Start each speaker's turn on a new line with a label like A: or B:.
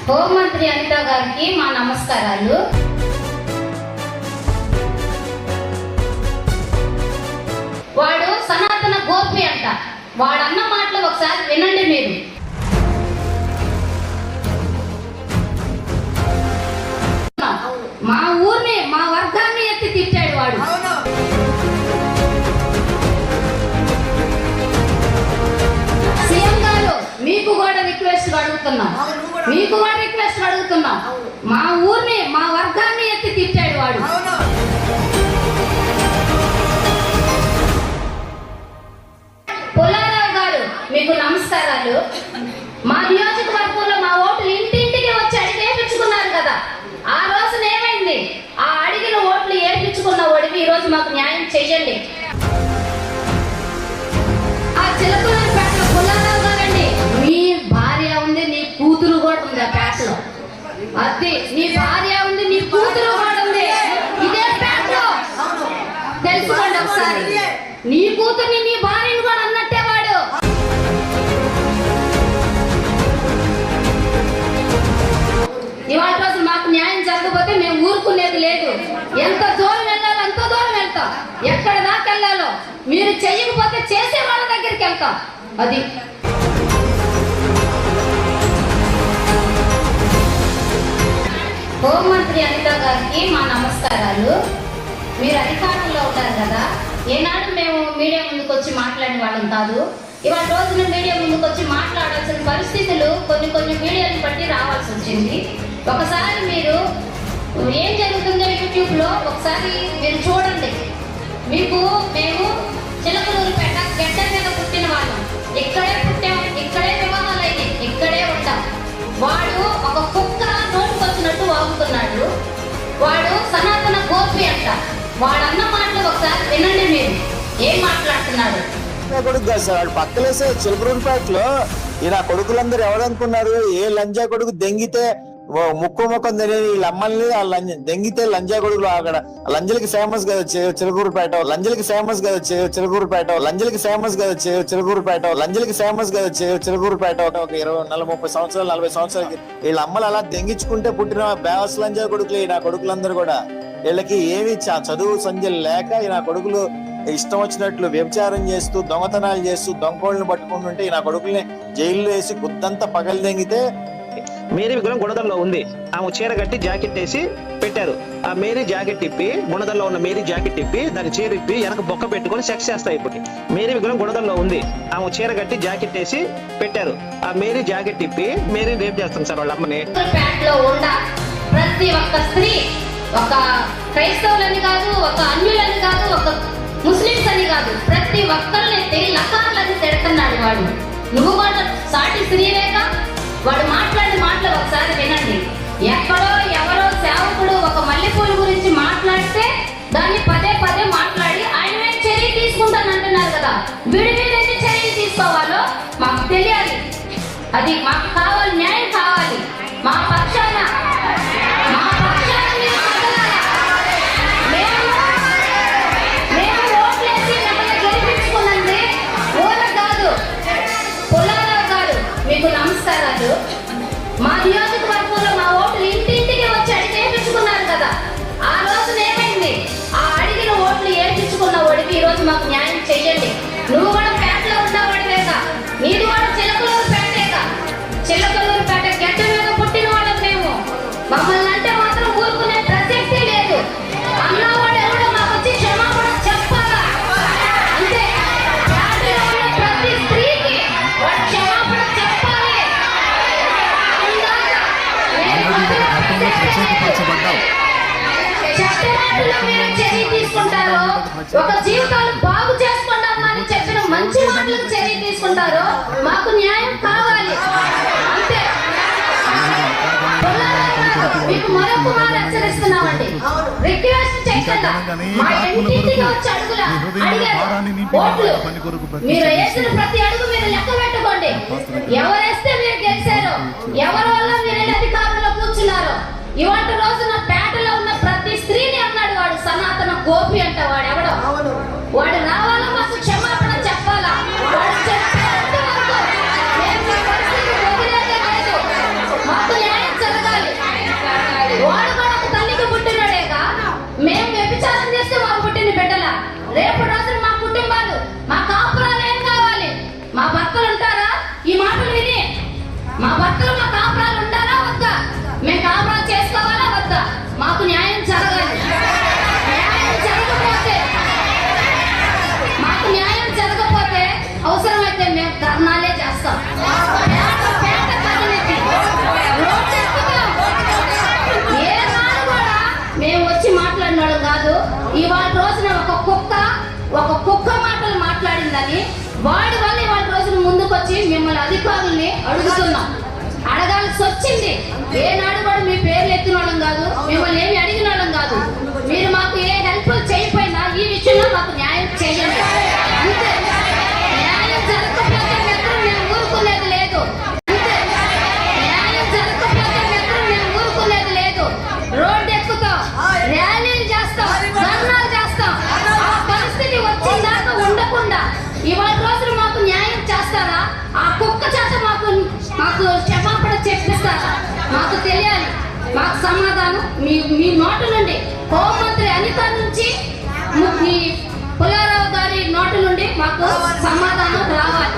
A: హోంమంత్రి అనిత గారికి మా నమస్కారాలు. వాడు సనాతన గోపి అంట. వాడన్న మాటలు ఒకసారి వినండి మీరు. మా ఊరిని మా వర్గాన్ని ఎత్తి తిట్టాడు వాడు. సీఎం గారు మీకు కూడా రిక్వెస్ట్ అడుగుతున్నాం, మా ఊరిని మా వర్గాన్ని ఎత్తి తిట్టాడు వాడు. పుల్లారావు గారు మీకు నమస్కారాలు. మా నియోజకవర్గంలో మా ఓట్లు ఇంటింటికి వచ్చి అడిగి వేయించుకున్నారు కదా. ఆ రోజున ఏమైంది? ఆ అడిగిన ఓట్లు ఏపించుకున్న ఓడికి ఈ రోజు మాకు న్యాయం చేయండి. ఆ చిలకలూరిపేటలో పుల్లారావు గారండి, మీ భార్య ఉంది, నీ కూతురు కూడా ఉంది ఆ పేటలో. అది నీ భార్య ఉంది, నీ కూతురు కూడా ఉంది ఇదే పేటలో. తెలుసుకోండి ఒకసారి. నీ కూతుర్ని నీ భార్యను కూడా అన్నట్టే వాడు. ఇవాళ రోజు మాకు న్యాయం జరగకపోతే మేము ఊరుకునేది లేదు. ఎంత దూరం వెళ్ళాలో అంత దూరం వెళ్తాం. ఎక్కడ దాకా వెళ్ళాలో మీరు చెయ్యకపోతే చేసే వాళ్ళ దగ్గరికి వెళ్తాం. అది హోంమంత్రి అనిత గారికి మా నమస్కారాలు. మీరు అధికారంలో ఉంటారు కదా. ఏనాడు మేము మీడియా ముందుకు వచ్చి మాట్లాడిన వాళ్ళం కాదు. ఇవాళ రోజున మీడియా ముందుకు వచ్చి మాట్లాడాల్సిన పరిస్థితులు కొన్ని మీడియాని బట్టి రావాల్సి వచ్చింది. ఒకసారి మీరు ఏం జరుగుతుందో యూట్యూబ్లో ఒకసారి మీరు చూడండి. మేము చిలకలూరిపేట గడ్డ మీద పుట్టిన వాళ్ళం. ఇక్కడే పుట్టాం, ఇక్కడే వివాహాలు అయినాయి, ఇక్కడే ఉంటాం. వాడు ఒక కుక్క నోటుకొచ్చినట్టు వాగుతున్నాడు. వాడు సనాతన గోపి అంట. వాడన్న మాటలు ఒకసారి వినండి మీరు. ఏం మాట్లాడుతున్నాడు?
B: కొడుకు కాదు సార్, వాడు పక్కలేసే చిలకలూరిపేటలో ఈయన కొడుకులందరూ ఎవరనుకున్నారు? ఏ లంజా కొడుకు దెంగితే ముఖం తెలియని వీళ్ళ అమ్మల్ని ఆ దెంగితే లంజా కొడుకులు. అక్కడ లంజలకి ఫేమస్ కదా చిలకూరుపేట, లంజలకి ఫేమస్ కదా చిలకూరుపేట, లంజలకి ఫేమస్ కదా చిలకూరుపేట, లంజలకి ఫేమస్ కదా చిలకూరుపేట. ఒక 20-30 సంవత్సరాలు 40 సంవత్సరాలకి వీళ్ళ అమ్మలు అలా దెంగించుకుంటే పుట్టిన బేవస్ లంజా కొడుకులు నా కొడుకులందరూ కూడా. వీళ్ళకి ఏమి చదువు సంధ్యలు లేక నా కొడుకులు ఇష్టం వచ్చినట్లు వ్యభిచారం చేస్తూ దొంగతనాలు చేస్తూ దొంగోళ్ళని పట్టుకుంటుంటే నా కొడుకుల్ని జైల్లో వేసి గుద్దంతా పగలు దెంగితే
C: మేరీ విగ్రహం గుణదల్లో ఉంది. ఆమె చీర కట్టి జాకెట్ వేసి పెట్టారు. ఆ మేరీ జాకెట్ ఇప్పి గుణదల్లో ఉన్న మేరీ జాకెట్ ఇప్పి దాని చీర ఇప్పి వెనక బొక్క పెట్టుకొని సెక్స్ చేస్తాయి. ఇప్పుడు మేరీ విగ్రహం గుణదల్లో ఉంది. ఆమె చీర కట్టి జాకెట్ వేసి పెట్టారు. ఆ మేరీ జాకెట్ ఇప్పి మేరీ రేప్ చేస్తాం సార్ వాళ్ళ అమ్మని.
A: ప్రతి ఒక్క స్త్రీ, ఒక క్రైస్తవులని కాదు, ఒక అన్యులని కాదు, ఒక ముస్లింస్ అని కాదు, ప్రతి ఒక్కరిని లకార్లని తిడుతున్నాడు వాడు. నువ్వు కూడా సాటి స్త్రీవేగా. వాడు మాట్లాడే మాటలు ఒకసారి వినండి. ఎక్కడో ఎవరో సేవకుడు ఒక మల్లెపూల గురించి మాట్లాడితే దాన్ని పదే మాట్లాడి ఆయన చర్య తీసుకుంటానంటున్నారు కదా. వీడి మీద ఎన్ని చర్యలు తీసుకోవాలో మాకు తెలియాలి. అది మాకు కావాలి, న్యాయం కావాలి. మా పక్షాన మేము ఓట్లేసి మిమ్మల్ని గెలిపించుకున్నది ఊర కాదు. పుల్లారావు గారు మీకు నమస్కారాలు. మా నియోజకవర్గంలో మా ఓట్లు ఇంటింటికి వచ్చి అడిగి వేయించుకున్నారు కదా. ఆ రోజున ఏమైంది? ఆ అడిగిన ఓట్లు ఏపించుకున్న ఓడికి ఈ రోజు మాకు న్యాయం చెయ్యండి. నువ్వు కూడా పేటలో ఉన్నవాడివేగా, నీది కూడా చిలకలూరిపేటేగా. చిలకలూరిపేట గడ్డ మీద పుట్టిన వాళ్ళం మేము. మమ్మల్ని అంటే మాత్రం ఊరుకునే ప్రసక్తి లేదు. అన్నవాడు ఎవడో మాకు వచ్చి క్షమాపణ చెప్పాలా అంతే. పేటలో ఉన్న ప్రతి స్త్రీకి వాడు క్షమాపణ చెప్పాలి. చట్టమాటలో మీరు చర్య తీసుకుంటారో, ఒక జీవితాలు బాగు చేసుకుంటామని చెప్పిన మంచి మాటలకు చర్య తీసుకుంటారో మాకు న్యాయం కావాలి అంతే. మీకు మరొక మాట హెచ్చరిస్తున్నామండి. రిక్వెస్ట్ చేయకుండా మా ఇంటింటికి వచ్చి ఓట్లు మీరు వేసిన ప్రతి అడుగు మీరు లెక్క పెట్టుకోండి. ఎవరేస్తే మీరు గెలిచారో, ఎవరి వల్ల మీరు అధికారంలో కూర్చున్నారో. ఇవాళ రోజున పేటలో ఉన్న ప్రతి స్త్రీని అన్నాడు వాడు సనాతన గోపి అంట. వాడు ఎవడో వాడు రావాలా, మాకు క్షమాపణ చెప్పాలా. వాడు చెప్పేంత వరకు మేము పరిస్థితి వదిలేదే లేదు. మాకు న్యాయం మా భర్తలు మా కాపురాలు ఉండాలా వద్దా? మేము కాపురాలు చేసుకోవాలా వద్దా? మాకు న్యాయం జరగాలి. న్యాయం జరగకపోతే అవసరమైతే మేము ధర్నాలే చేస్తాం. పేట కదిలించి రోడ్డు ఎక్కుతాం. ఏ నాడు కూడా మేము వచ్చి మాట్లాడిన వాళ్ళం కాదు. ఇవాళ రోజున ఒక కుక్క మాటలు మాట్లాడిందని వాడి వల్ల ఇవాళ రోజున ముందుకొచ్చి మిమ్మల్ని అధికారుల్ని అడుగుతున్నాం. అడగాల్సి వచ్చింది. ఏనాడు కూడా మీ పేర్లు ఎత్తిన వాళ్ళం కాదు, మిమ్మల్ని ఏమి అడిగిన వాళ్ళం కాదు. మీరు మాకు ఏ హెల్ప్ చేయకపోయినా ఈ విషయంలో మాకు న్యాయం చేయండి అంతే. న్యాయం జరగకపోతే మేము ఊరుకునేది లేదు అంతే. న్యాయం జరగకపోతే మేము ఊరుకునేది లేదు. రోడ్డు ఎక్కుతాం, ర్యాలీలు చేస్తాం, ధర్నాలు చేస్తాం. ఆ పరిస్థితి వచ్చిందాకా ఉండకుండా ఇవాళ రోజున మాకు న్యాయం చేస్తారా? ఆ కుక్క చేత మాకు క్షమాపణ చెప్పిస్తారా? మాకు తెలియాలి. మాకు సమాధానం మీ నోటు నుండి, హోంమంత్రి అనిత నుంచి, పుల్లారావు గారి నోటు నుండి మాకు సమాధానం రావాలి.